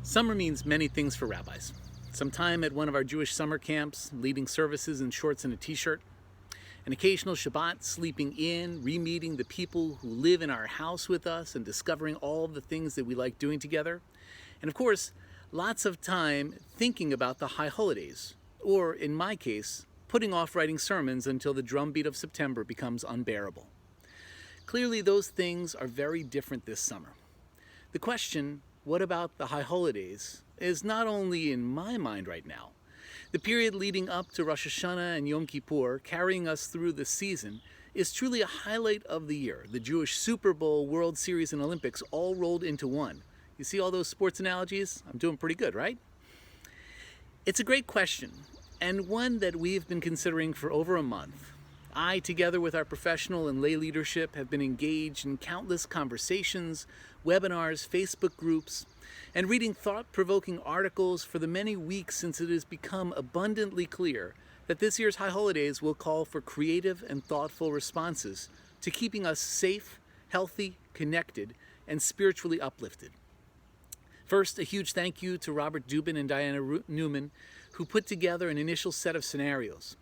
Summer means many things for rabbis. Some time at one of our Jewish summer camps, leading services in shorts and a t-shirt. An occasional Shabbat sleeping in, re-meeting the people who live in our house with us and discovering all of the things that we like doing together. And of course, lots of time thinking about the high holidays, or in my case, putting off writing sermons until the drumbeat of September becomes unbearable. Clearly, those things are very different this summer. The question, what about the high holidays, is not only in my mind right now. The period leading up to Rosh Hashanah and Yom Kippur, carrying us through the season, is truly a highlight of the year. The Jewish Super Bowl, World Series, and Olympics all rolled into one. You see all those sports analogies? I'm doing pretty good, right? It's a great question, and one that we've been considering for over a month. I, together with our professional and lay leadership, have been engaged in countless conversations, webinars, Facebook groups, and reading thought-provoking articles for the many weeks since it has become abundantly clear that this year's high holidays will call for creative and thoughtful responses to keeping us safe, healthy, connected, and spiritually uplifted. First, a huge thank you to Robert Dubin and Diana Newman, who put together an initial set of scenarios.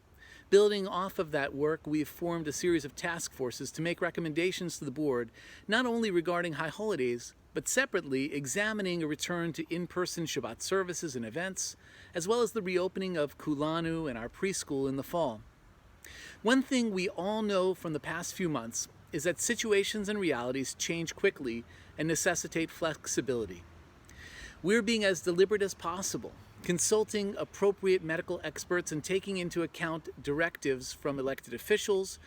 Building off of that work, we have formed a series of task forces to make recommendations to the board, not only regarding high holidays, but separately examining a return to in-person Shabbat services and events, as well as the reopening of Kulanu and our preschool in the fall. One thing we all know from the past few months is that situations and realities change quickly and necessitate flexibility. We're being as deliberate as possible, consulting appropriate medical experts and taking into account directives from elected officials,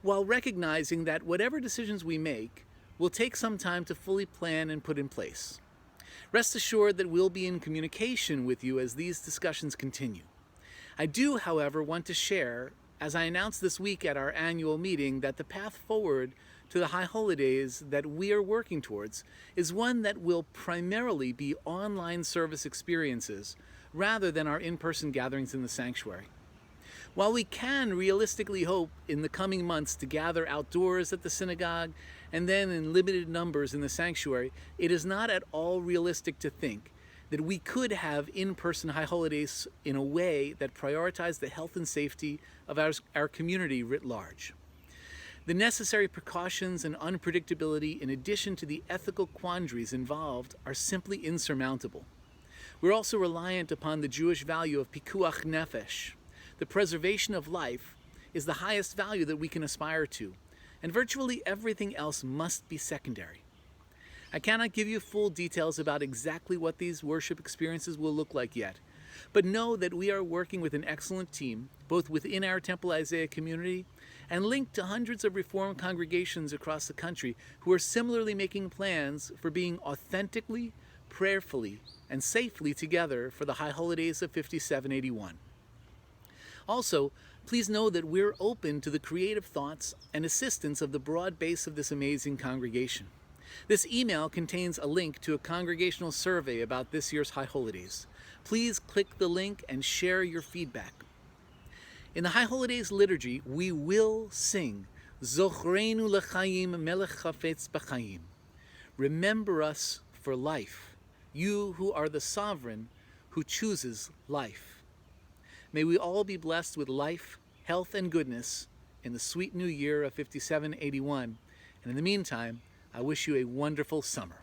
while recognizing that whatever decisions we make will take some time to fully plan and put in place. Rest assured that we'll be in communication with you as these discussions continue. I do, however, want to share, as I announced this week at our annual meeting, that the path forward to the high holidays that we are working towards is one that will primarily be online service experiences rather than our in-person gatherings in the sanctuary. While we can realistically hope in the coming months to gather outdoors at the synagogue and then in limited numbers in the sanctuary, it is not at all realistic to think that we could have in-person high holidays in a way that prioritizes the health and safety of our community writ large. The necessary precautions and unpredictability, in addition to the ethical quandaries involved, are simply insurmountable. We're also reliant upon the Jewish value of pikuach nefesh. The preservation of life is the highest value that we can aspire to, and virtually everything else must be secondary. I cannot give you full details about exactly what these worship experiences will look like yet, but know that we are working with an excellent team, both within our Temple Isaiah community and linked to hundreds of Reform congregations across the country who are similarly making plans for being authentically, prayerfully, and safely together for the high holidays of 5781. Also, please know that we're open to the creative thoughts and assistance of the broad base of this amazing congregation. This email contains a link to a congregational survey about this year's high holidays. Please click the link and share your feedback. In the high holidays liturgy, we will sing Zochreinu L'chaim Melech Chafetz B'chaim. Remember us for life, you who are the sovereign who chooses life. May we all be blessed with life, health, and goodness in the sweet new year of 5781. And in the meantime, I wish you a wonderful summer.